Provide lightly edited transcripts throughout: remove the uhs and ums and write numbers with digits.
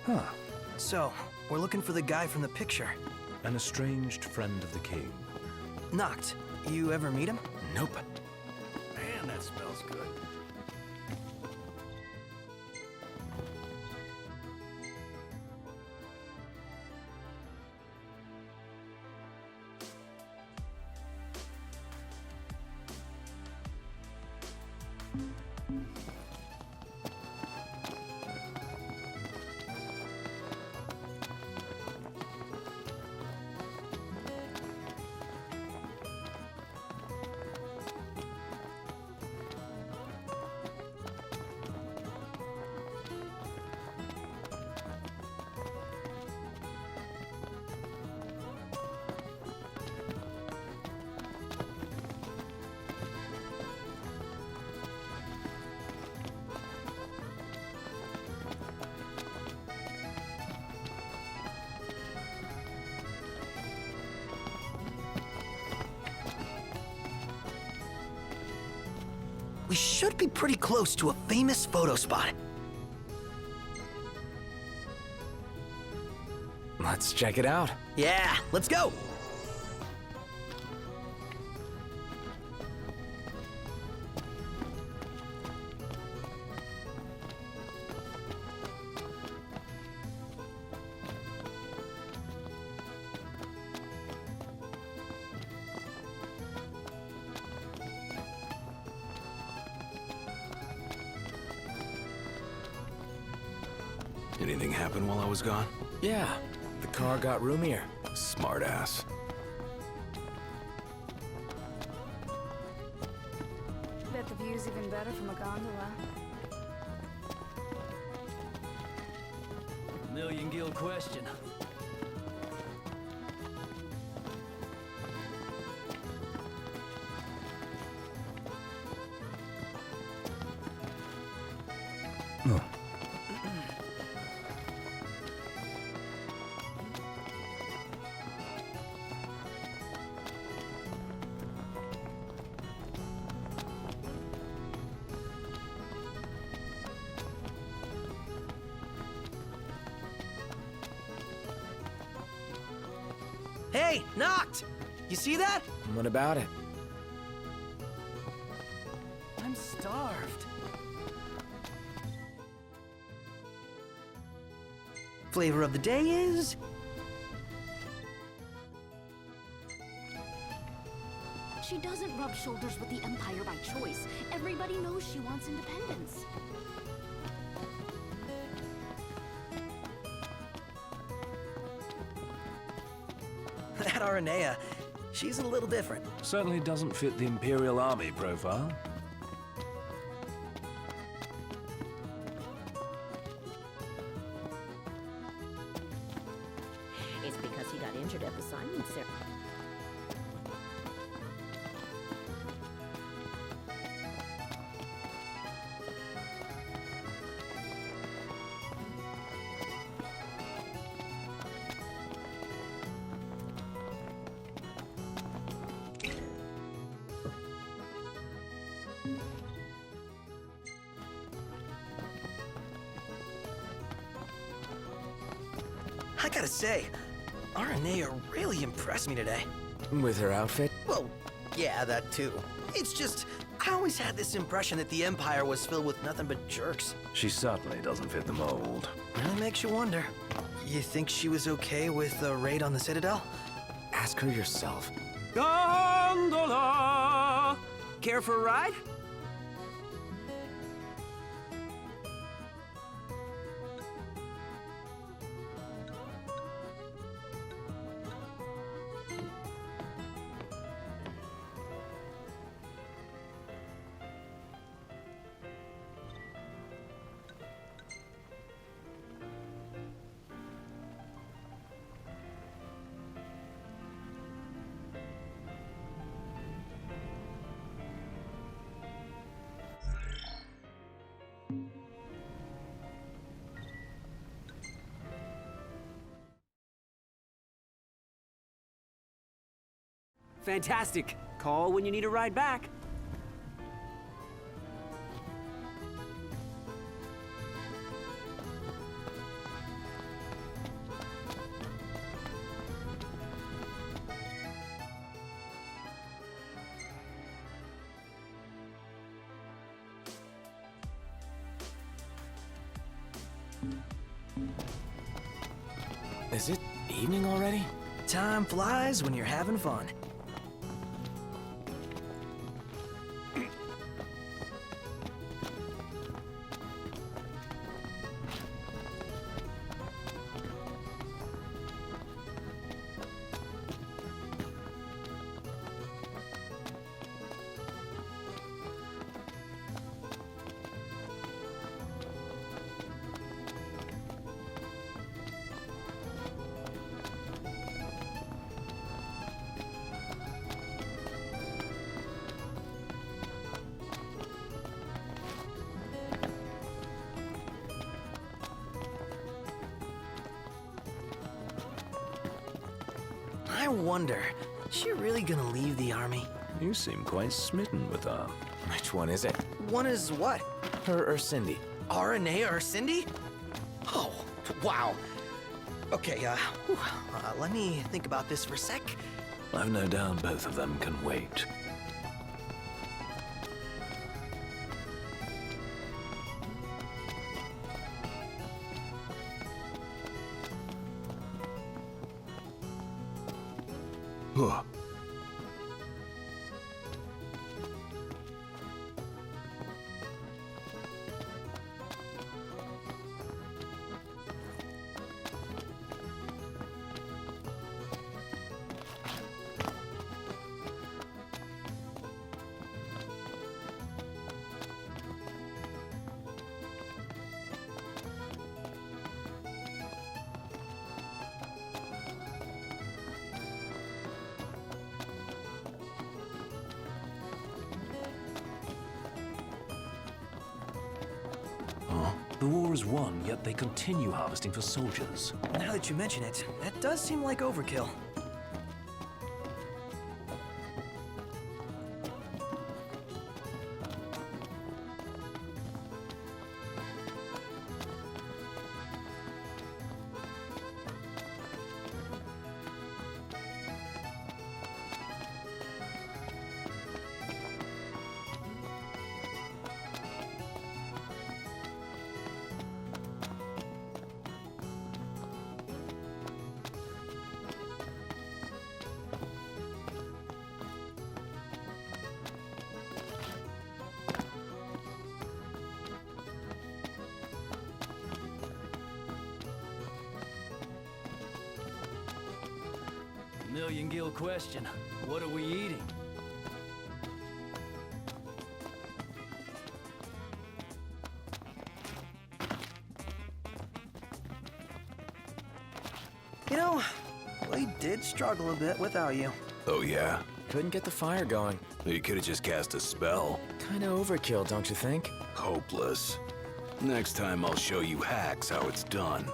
Huh. So, we're looking for the guy from the picture. An estranged friend of the king. Noct. You ever meet him? Nope. Man, that smells good. We should be pretty close to a famous photo spot. Let's check it out. Yeah, let's go! Anything happen while I was gone? Yeah, the car got roomier. Smartass. Bet the view's even better from a gondola. Million Gil question. Oh. Hey, Noct! You see that? What about it? I'm starved. Flavor of the day is... She doesn't rub shoulders with the Empire by choice. Everybody knows she wants independence. That Aranea, she's a little different. Certainly doesn't fit the Imperial Army profile. It's because he got injured at the signing ceremony. I gotta say, Aranea really impressed me today. With her outfit? Well, yeah, that too. It's just, I always had this impression that the Empire was filled with nothing but jerks. She certainly doesn't fit the mold. Really makes you wonder. You think she was okay with the raid on the Citadel? Ask her yourself. Gondola! Care for a ride? Fantastic. Call when you need a ride back. Is it evening already? Time flies when you're having fun. I wonder, is she really gonna leave the army? You seem quite smitten with her. Which one is it? One is what? Her or Cindy? RNA or Cindy? Oh, wow. Okay, let me think about this for a sec. I've no doubt both of them can wait. Huh. The war is won, yet they continue harvesting for soldiers. Now that you mention it, that does seem like overkill. Million Gil question. What are we eating? You know, we did struggle a bit without you. Oh, yeah? Couldn't get the fire going. You could have just cast a spell. Kinda overkill, don't you think? Hopeless. Next time I'll show you hacks how it's done.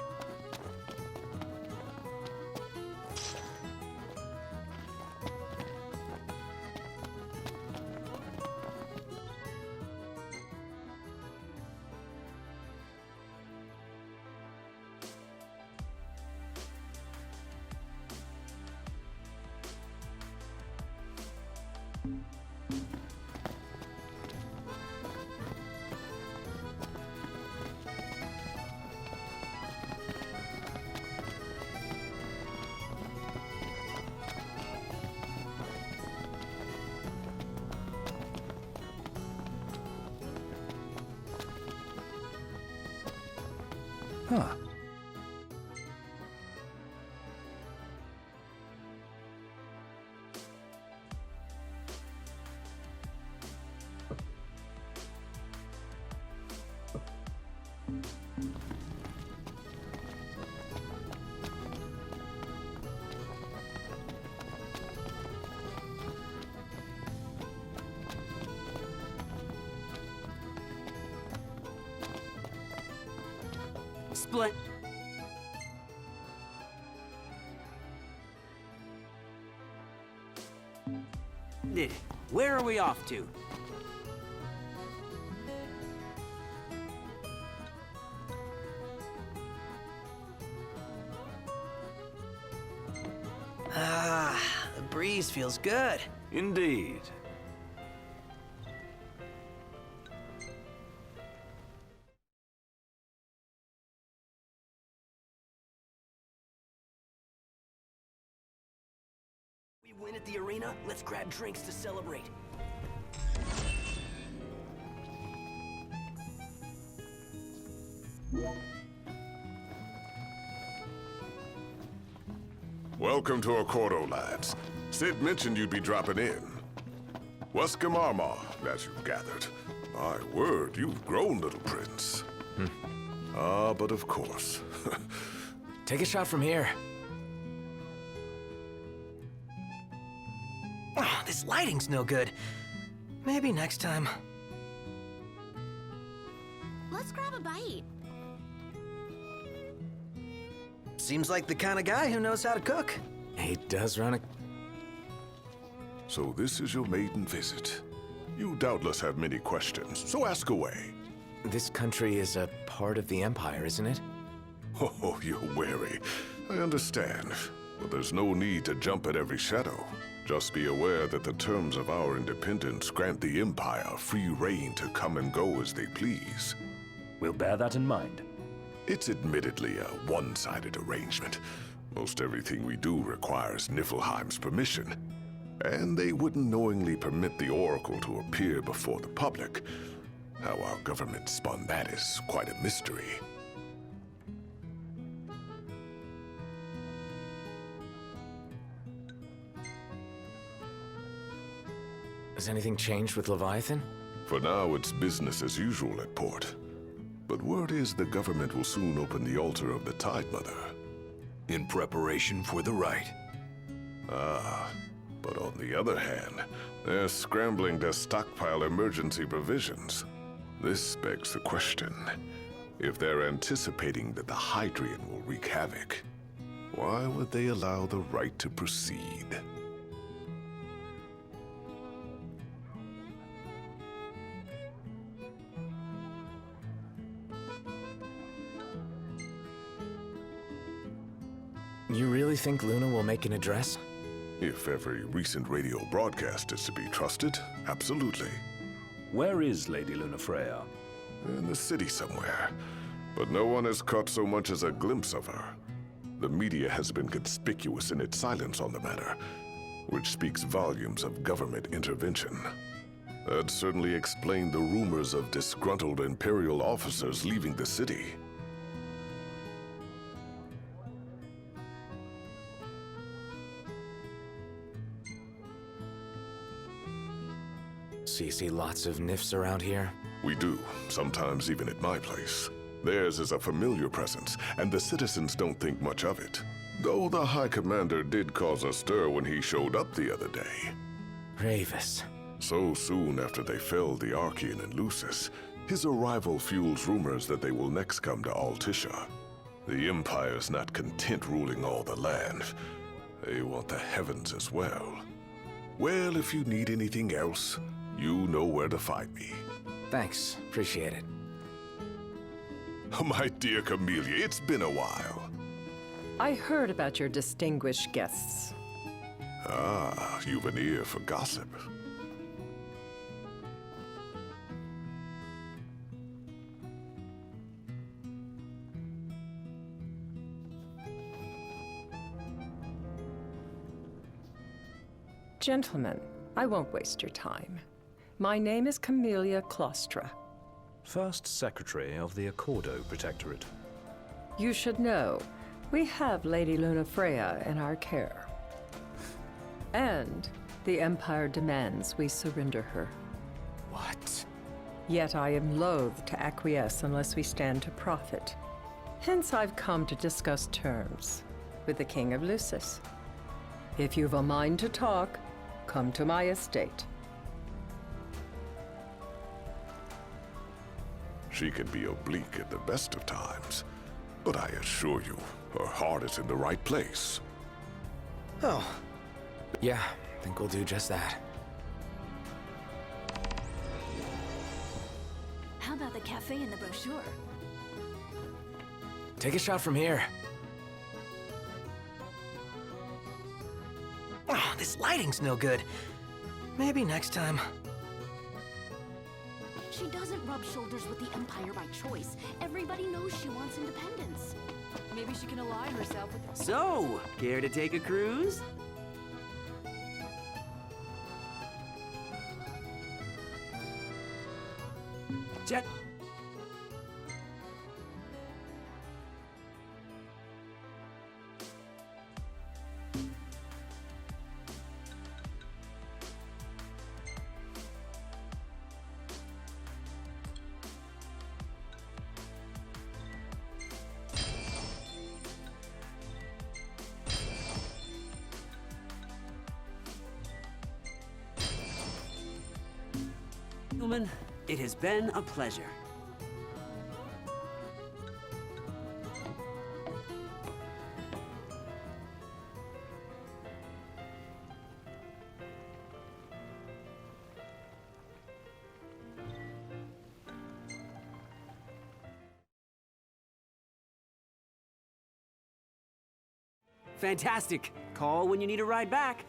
Huh. Split. Where are we off to? Ah, the breeze feels good. Indeed. win at the arena, let's grab drinks to celebrate. Welcome to Accordo, lads. Sid mentioned you'd be dropping in. Wescam Armor, as you've gathered. My word, you've grown, little prince. Ah, but of course. Take a shot from here. Oh, this lighting's no good. Maybe next time. Let's grab a bite. Seems like the kind of guy who knows how to cook. He does run a... So this is your maiden visit. You doubtless have many questions, so ask away. This country is a part of the Empire, isn't it? Oh, you're wary. I understand. But there's no need to jump at every shadow. Just be aware that the terms of our independence grant the Empire free reign to come and go as they please. We'll bear that in mind. It's admittedly a one-sided arrangement. Most everything we do requires Niflheim's permission. And they wouldn't knowingly permit the Oracle to appear before the public. How our government spun that is quite a mystery. Has anything changed with Leviathan? For now, it's business as usual at port. But word is the government will soon open the altar of the Tide Mother. In preparation for the rite. Ah, but on the other hand, they're scrambling to stockpile emergency provisions. This begs the question, if they're anticipating that the Hydrian will wreak havoc, why would they allow the rite to proceed? You really think Luna will make an address? If every recent radio broadcast is to be trusted, absolutely. Where is Lady Lunafreya? In the city somewhere. But no one has caught so much as a glimpse of her. The media has been conspicuous in its silence on the matter, which speaks volumes of government intervention. That certainly explained the rumors of disgruntled Imperial officers leaving the city. So you see lots of Nifs around here? We do, sometimes even at my place. Theirs is a familiar presence, and the citizens don't think much of it. Though the High Commander did cause a stir when he showed up the other day. Ravis. So soon after they felled the Archean and Lucis, his arrival fuels rumors that they will next come to Altissia. The Empire's not content ruling all the land. They want the heavens as well. Well, if you need anything else, you know where to find me. Thanks. Appreciate it. My dear Camellia, it's been a while. I heard about your distinguished guests. Ah, you've an ear for gossip. Gentlemen, I won't waste your time. My name is Camellia Claustra. First Secretary of the Accordo Protectorate. You should know, we have Lady Lunafreya in our care. And the Empire demands we surrender her. What? Yet I am loath to acquiesce unless we stand to profit. Hence I've come to discuss terms with the King of Lucis. If you've a mind to talk, come to my estate. She can be oblique at the best of times, but I assure you, her heart is in the right place. Oh, Yeah, I think we'll do just that. How about the cafe in the brochure? Take a shot from here. oh, this lighting's no good. Maybe next time. She doesn't rub shoulders with the Empire by choice. Everybody knows she wants independence. Maybe she can align herself with... So, care to take a cruise? Jet. Gentlemen, it has been a pleasure. Fantastic. Call when you need a ride back.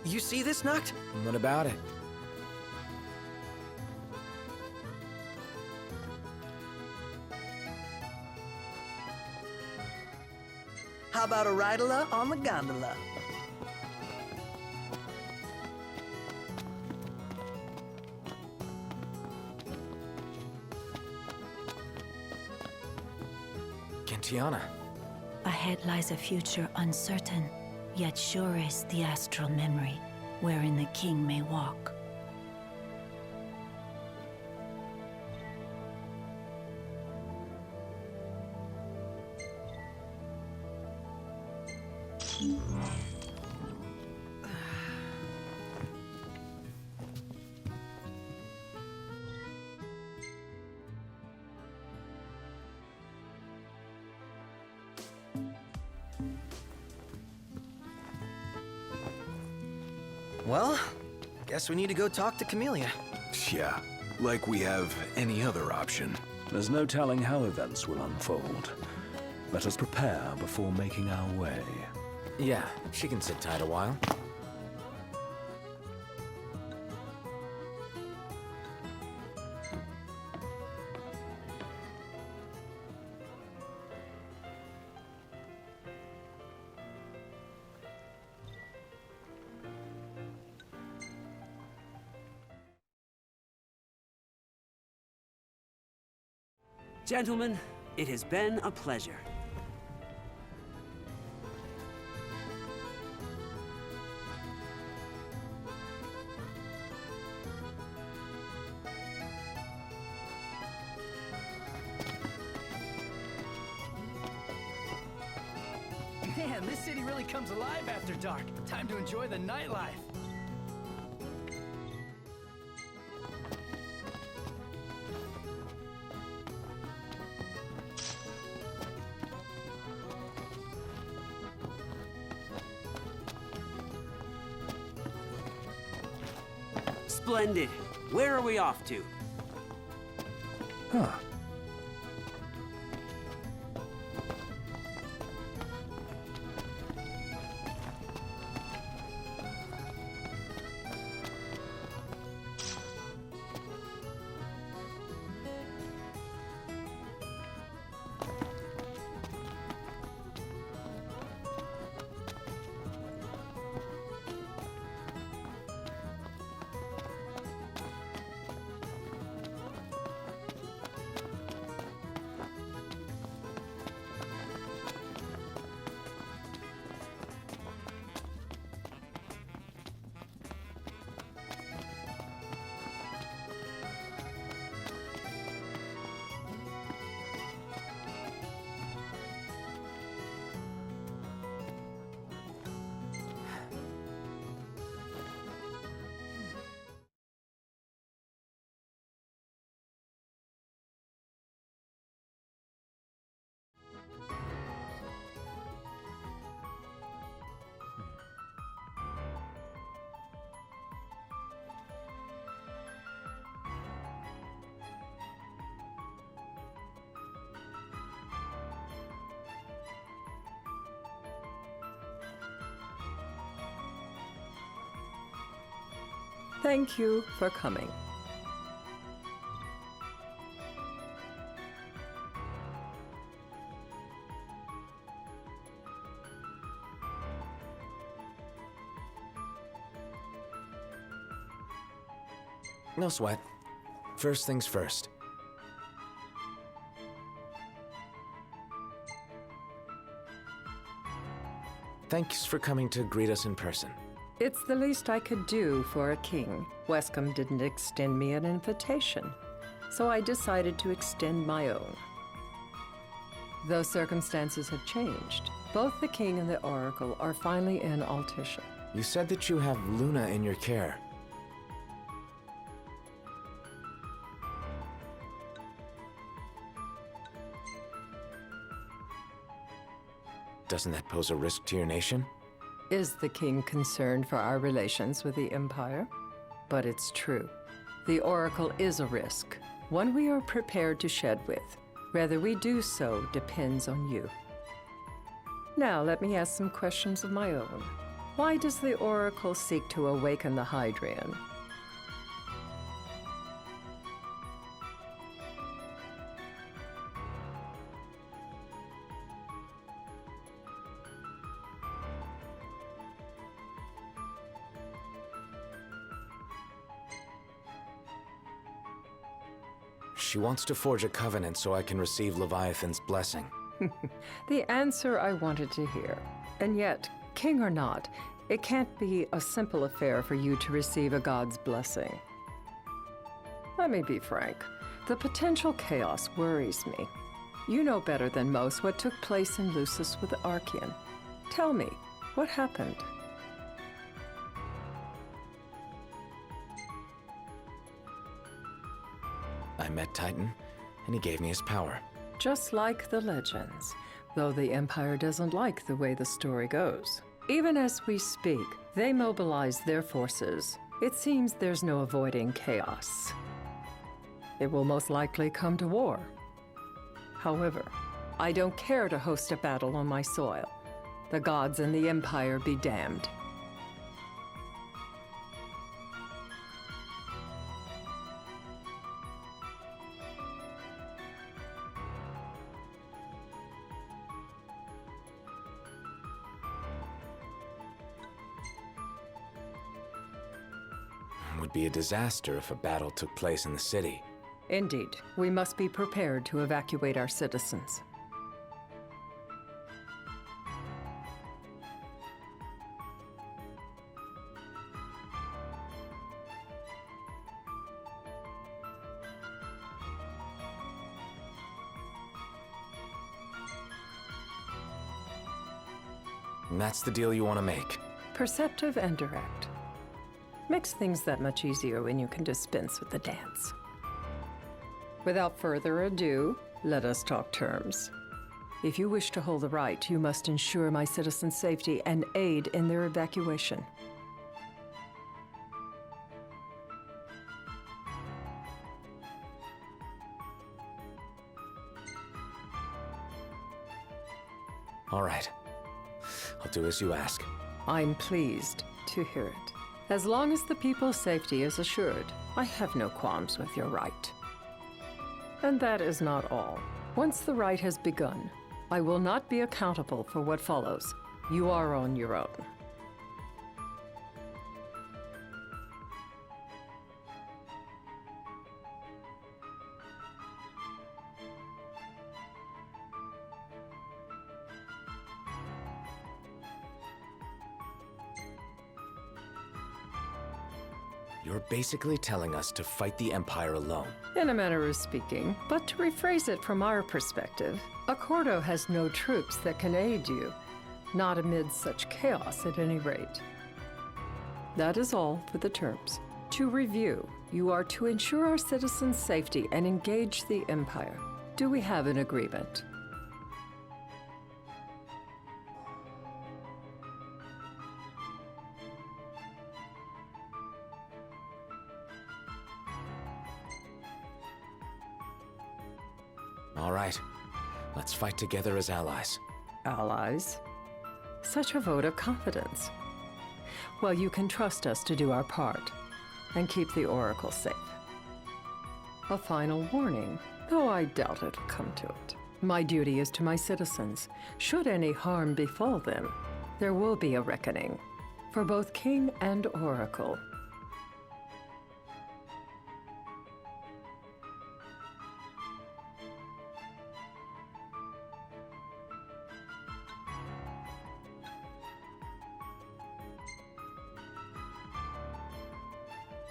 You see this, Noct? What about it? How about a ride-a-la on the gondola? Gentiana. Ahead lies a future uncertain, yet sure is the astral memory, wherein the king may walk. Well, guess we need to go talk to Camellia. Yeah, like we have any other option. There's no telling how events will unfold. Let us prepare before making our way. Yeah, she can sit tight a while. Gentlemen, it has been a pleasure. Man, this city really comes alive after dark. Time to enjoy the nightlife. Splendid. Where are we off to? Huh. Thank you for coming. No sweat. First things first. Thanks for coming to greet us in person. It's the least I could do for a king. Wescom didn't extend me an invitation, so I decided to extend my own. Though circumstances have changed, both the king and the oracle are finally in Altissia. You said that you have Luna in your care. Doesn't that pose a risk to your nation? Is the king concerned for our relations with the Empire? But it's true. The oracle is a risk, one we are prepared to shed with. Whether we do so depends on you. Now let me ask some questions of my own. Why does the oracle seek to awaken the Hydrian? She wants to forge a covenant so I can receive Leviathan's blessing. The answer I wanted to hear. And yet, king or not, it can't be a simple affair for you to receive a god's blessing. Let me be frank. The potential chaos worries me. You know better than most what took place in Lucis with Archean. Tell me, what happened? I met Titan, and he gave me his power. Just like the legends, though the Empire doesn't like the way the story goes. Even as we speak, they mobilize their forces. It seems there's no avoiding chaos. It will most likely come to war. However, I don't care to host a battle on my soil. The gods and the Empire be damned. It would be a disaster if a battle took place in the city. Indeed, we must be prepared to evacuate our citizens. And that's the deal you want to make. Perceptive and direct. Makes things that much easier when you can dispense with the dance. Without further ado, let us talk terms. If you wish to hold the right, you must ensure my citizens' safety and aid in their evacuation. All right. I'll do as you ask. I'm pleased to hear it. As long as the people's safety is assured, I have no qualms with your right. And that is not all. Once the rite has begun, I will not be accountable for what follows. You are on your own. You're basically telling us to fight the Empire alone. In a manner of speaking, but to rephrase it from our perspective, Accordo has no troops that can aid you, not amid such chaos at any rate. That is all for the terms. To review, you are to ensure our citizens' safety and engage the Empire. Do we have an agreement? All right. Let's fight together as allies. Allies? Such a vote of confidence. Well, you can trust us to do our part and keep the Oracle safe. A final warning, though I doubt it'll come to it. My duty is to my citizens. Should any harm befall them, there will be a reckoning for both King and Oracle.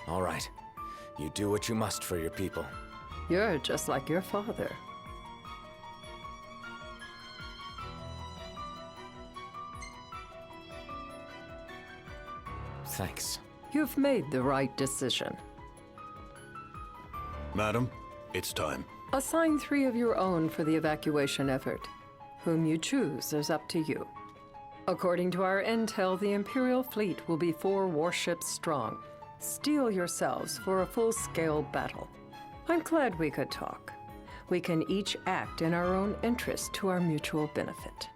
All right. You do what you must for your people. You're just like your father. Thanks. You've made the right decision. Madam, it's time. Assign 3 of your own for the evacuation effort. Whom you choose is up to you. According to our intel, the Imperial fleet will be 4 warships strong. Steel yourselves for a full-scale battle. I'm glad we could talk. We can each act in our own interest to our mutual benefit.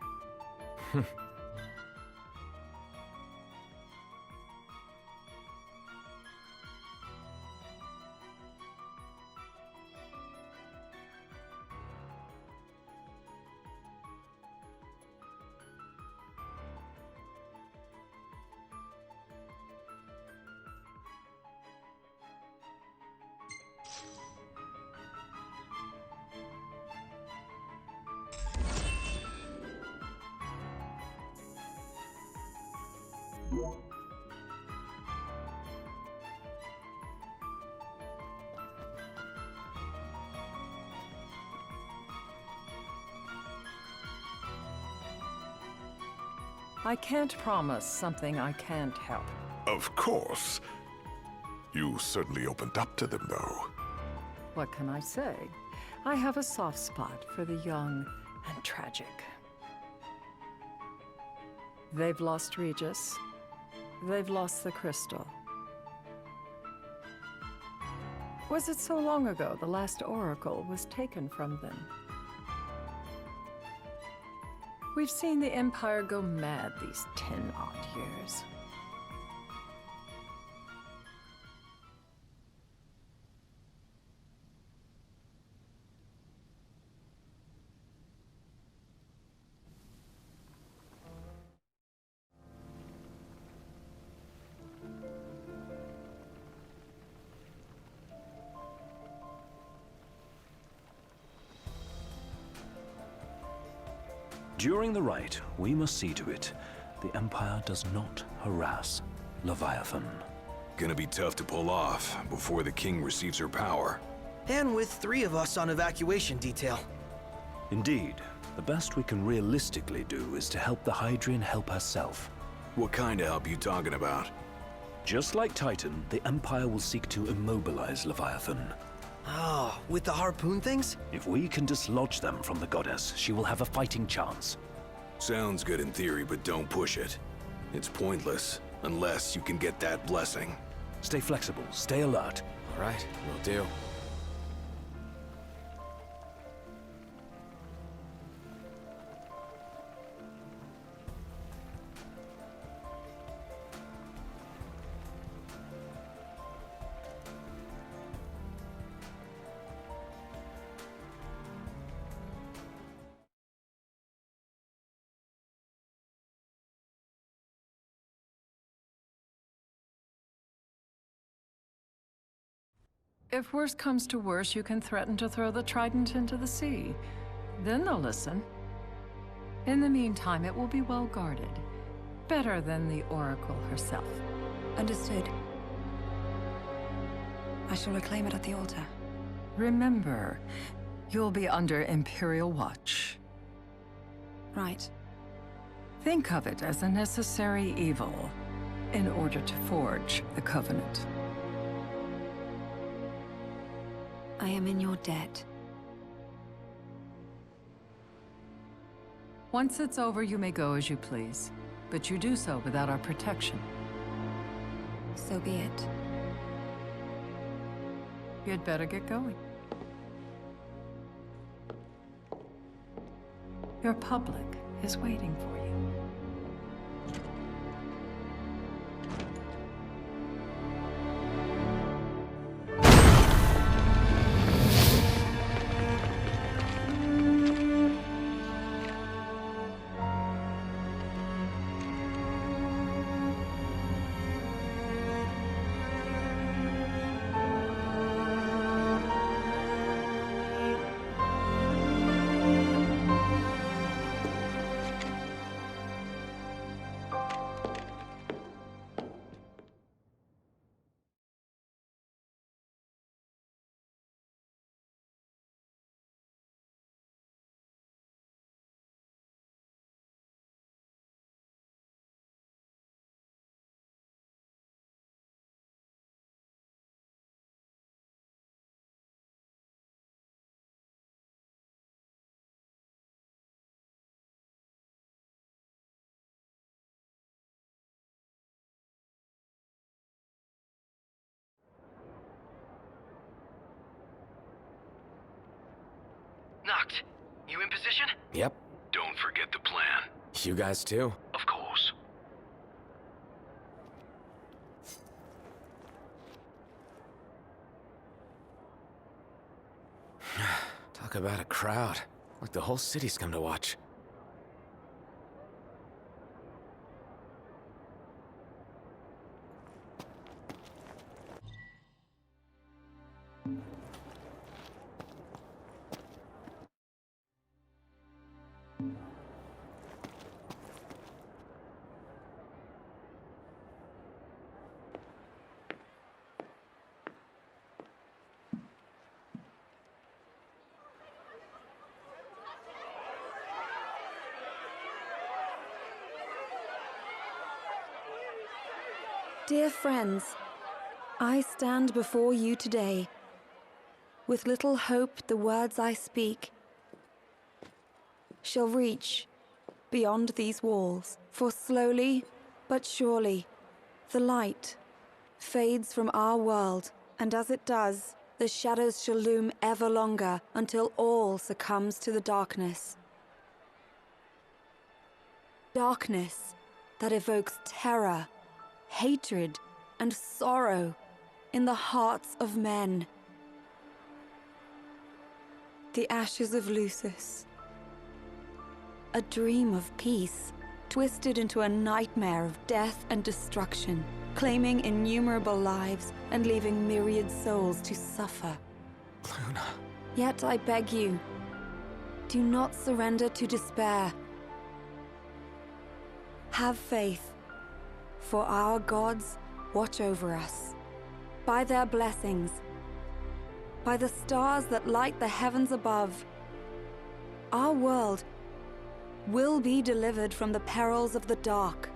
I can't promise something I can't help. Of course. You certainly opened up to them, though. What can I say? I have a soft spot for the young and tragic. They've lost Regis. They've lost the crystal. Was it so long ago the last oracle was taken from them? We've seen the Empire go mad these 10-odd years. During the rite, we must see to it the Empire does not harass Leviathan. Gonna be tough to pull off before the king receives her power. And with 3 of us on evacuation detail. Indeed, the best we can realistically do is to help the Hydrian help herself. What kind of help you talking about? Just like Titan, the Empire will seek to immobilize Leviathan. Oh, with the harpoon things? If we can dislodge them from the goddess, she will have a fighting chance. Sounds good in theory, but don't push it. It's pointless, unless you can get that blessing. Stay flexible, stay alert. All right, will do. If worse comes to worse, you can threaten to throw the trident into the sea. Then they'll listen. In the meantime, it will be well guarded. Better than the Oracle herself. Understood. I shall reclaim it at the altar. Remember, you'll be under Imperial watch. Right. Think of it as a necessary evil in order to forge the Covenant. I am in your debt. Once it's over, you may go as you please. But you do so without our protection. So be it. You'd better get going. Your public is waiting for you. Noct, you in position? Yep. Don't forget the plan. You guys too? Of course. Talk about a crowd. Like the whole city's come to watch. Dear friends, I stand before you today. With little hope the words I speak shall reach beyond these walls. For slowly but surely the light fades from our world, and as it does, the shadows shall loom ever longer until all succumbs to the darkness. Darkness that evokes terror, hatred, and sorrow in the hearts of men. The ashes of Lucis. A dream of peace, twisted into a nightmare of death and destruction, claiming innumerable lives and leaving myriad souls to suffer. Luna. Yet I beg you, do not surrender to despair. Have faith. For our gods watch over us. By their blessings, by the stars that light the heavens above, our world will be delivered from the perils of the dark.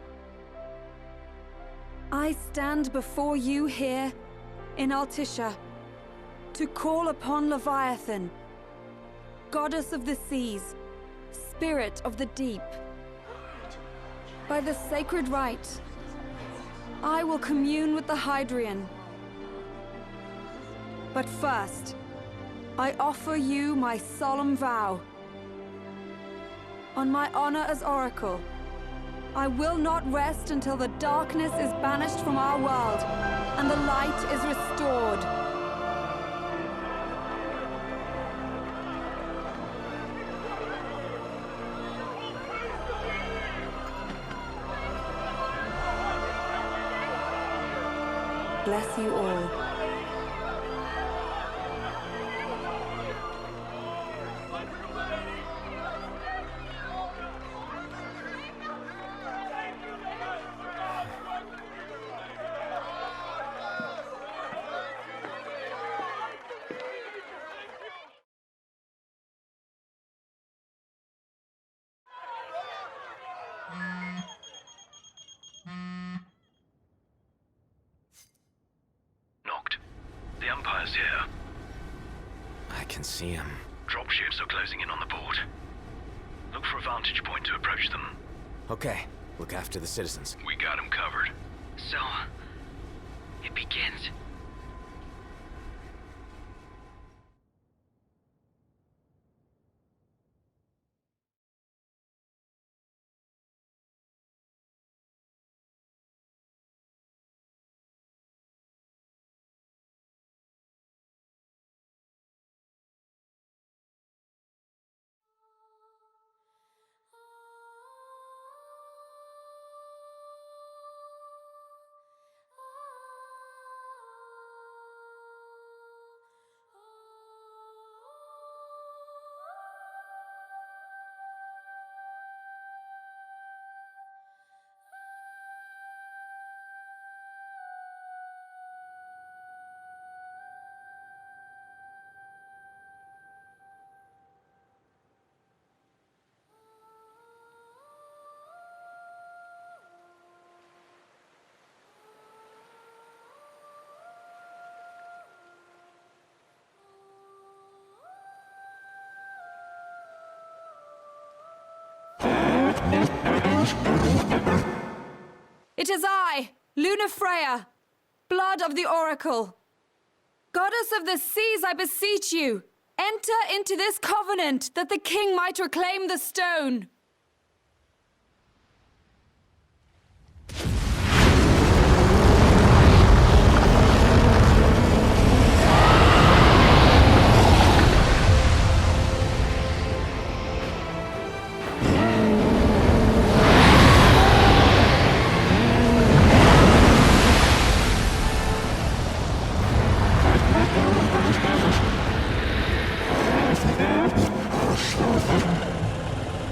I stand before you here in Altissia to call upon Leviathan, goddess of the seas, spirit of the deep. By the sacred rite, I will commune with the Hydrian. But first, I offer you my solemn vow. On my honor as Oracle, I will not rest until the darkness is banished from our world and the light is restored. Bless you all. The Empire's here. I can see him. Dropships are closing in on the port. Look for a vantage point to approach them. Okay, look after the citizens. We got them covered. So, it begins. It is I, Lunafreya, blood of the Oracle. Goddess of the seas, I beseech you, Enter into this covenant that the king might reclaim the stone.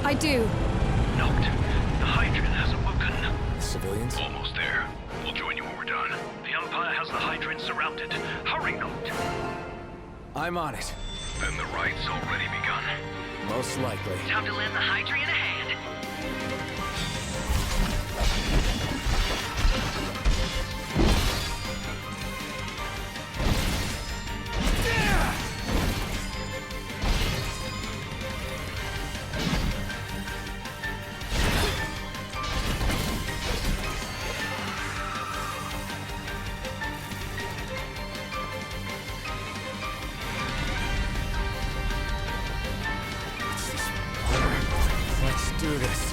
I do. Note, the Hydran has awoken. The civilians? Almost there. We'll join you when we're done. The Empire has the Hydran surrounded. Hurry, Noct. I'm on it. Then the right's already begun. Most likely. Time to lend the Hydran a hand. Let's do this.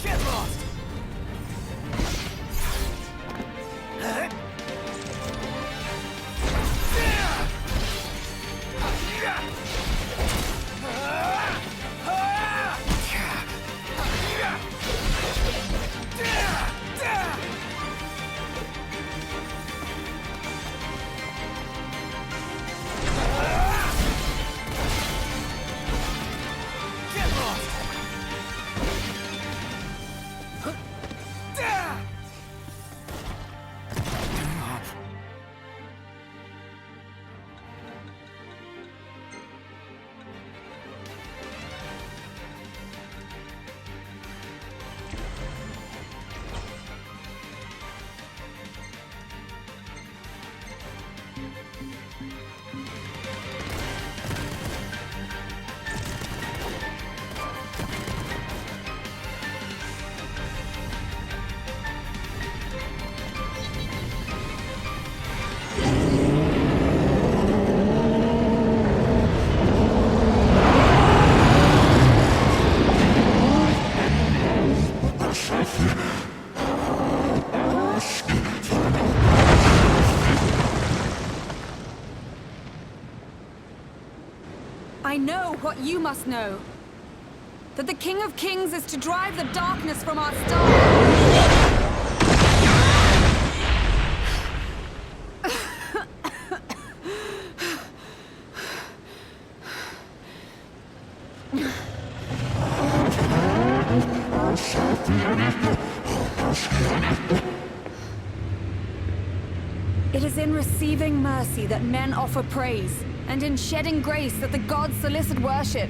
Get lost! I know what you must know. That the King of Kings is to drive the darkness from our star. It is in receiving mercy that men offer praise, and in shedding grace that the gods solicit worship.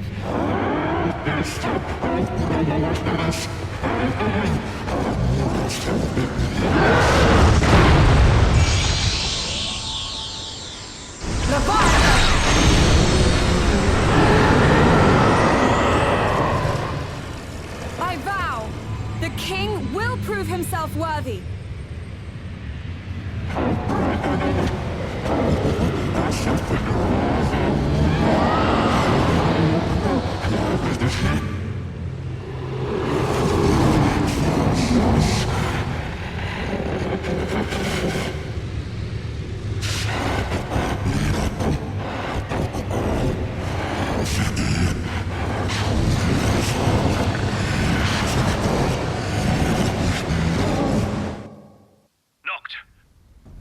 I vow, the king will prove himself worthy.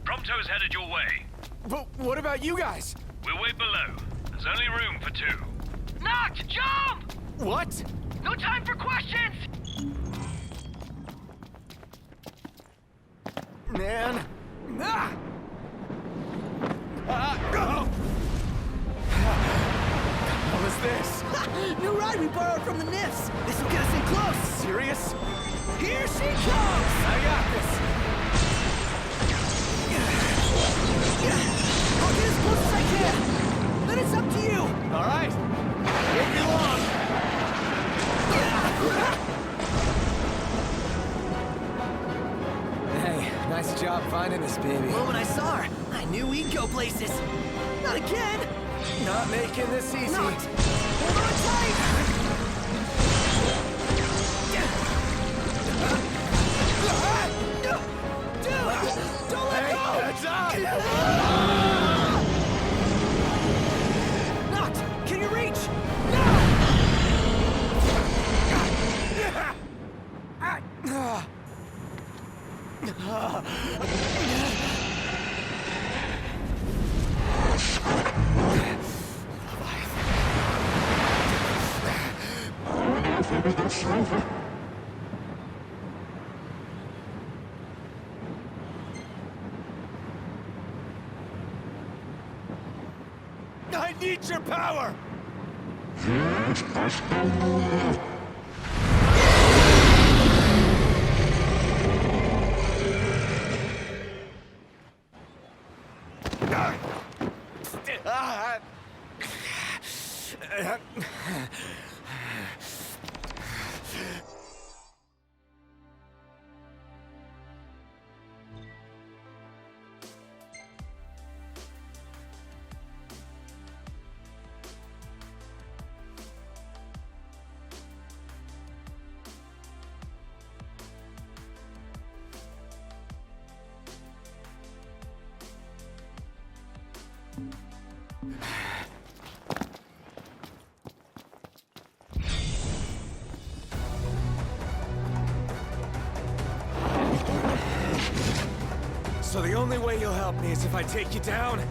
Prompto's headed your way. But what about you guys? We'll wait below. There's only room for two. Noct, jump! What? No time for questions! Man. Ah! What was this? New ride we borrowed from the Nifs. This will get us in close. Serious? Here she comes! I got this. I'll get as close as I can. Then it's up to you. All right. Won't be long. finding this baby. Well, when I saw her, I knew we'd go places. Not again! Not making this easy. Not! Hold on tight! Don't let go! That's up! Not! Can you reach? I need your power! So the only way you'll help me is if I take you down?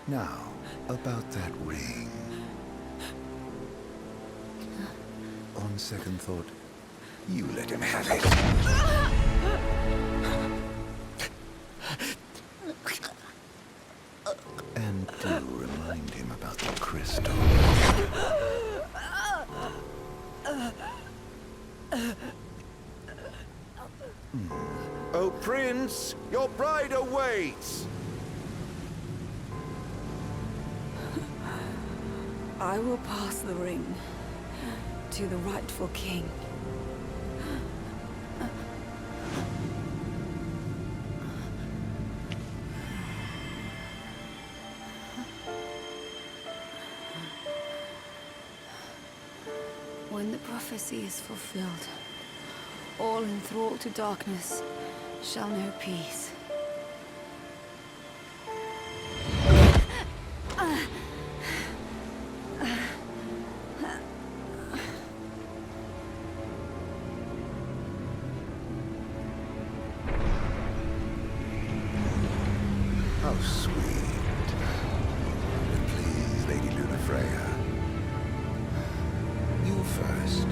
Now, about that ring. On second thought, you let him have it. And do remind him about the crystal. Oh, Prince, your bride awaits! I will pass the ring to the rightful king. when the prophecy is fulfilled, all enthralled to darkness shall know peace. How sweet. But please, Lady Lunafreya. You first.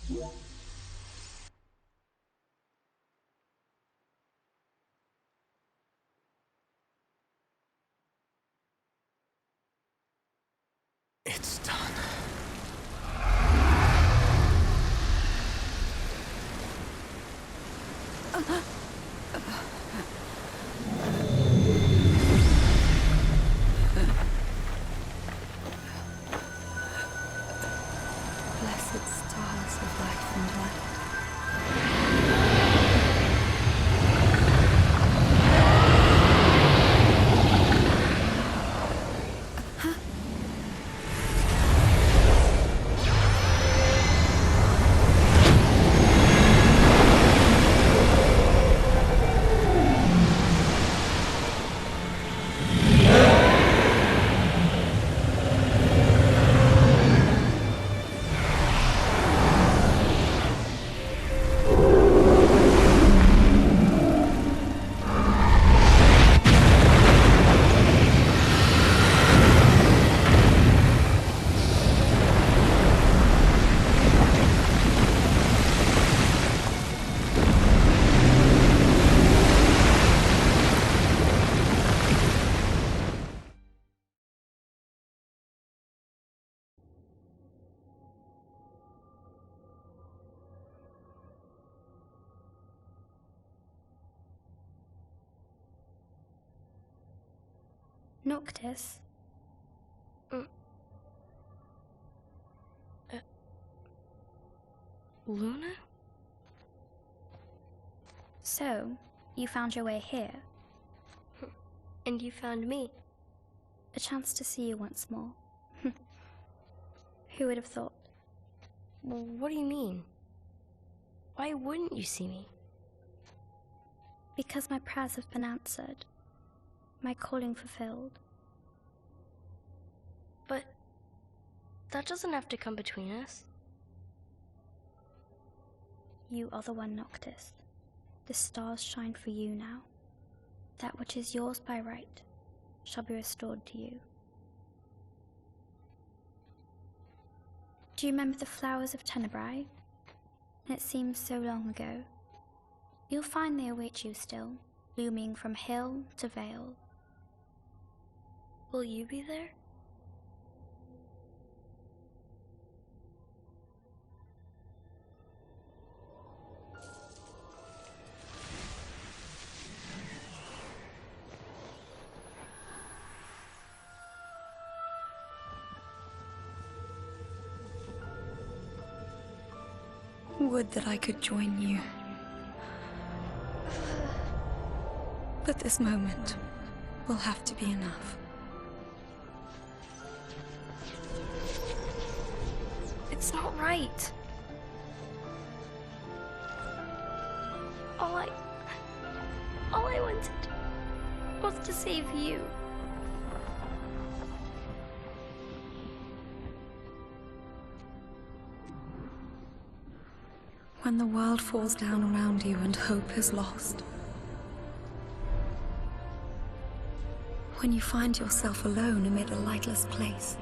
It's done. Blessed stars of life and light. Noctis? Luna? So, you found your way here. And you found me. A chance to see you once more. Who would have thought? Well, what do you mean? Why wouldn't you see me? Because my prayers have been answered. My calling fulfilled. But that doesn't have to come between us. You are the one, Noctis. The stars shine for you now. That which is yours by right shall be restored to you. Do you remember the flowers of Tenebrae? It seems so long ago. You'll find they await you still, blooming from hill to vale. Will you be there? Would that I could join you. But this moment will have to be enough. It's not right. All I wanted was to save you. When the world falls down around you and hope is lost. When you find yourself alone amid a lightless place.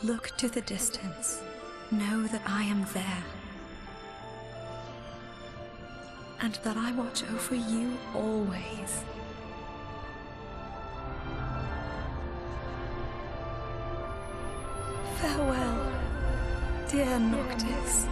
Look to the distance. Know that I am there. And that I watch over you always. Farewell, dear Noctis.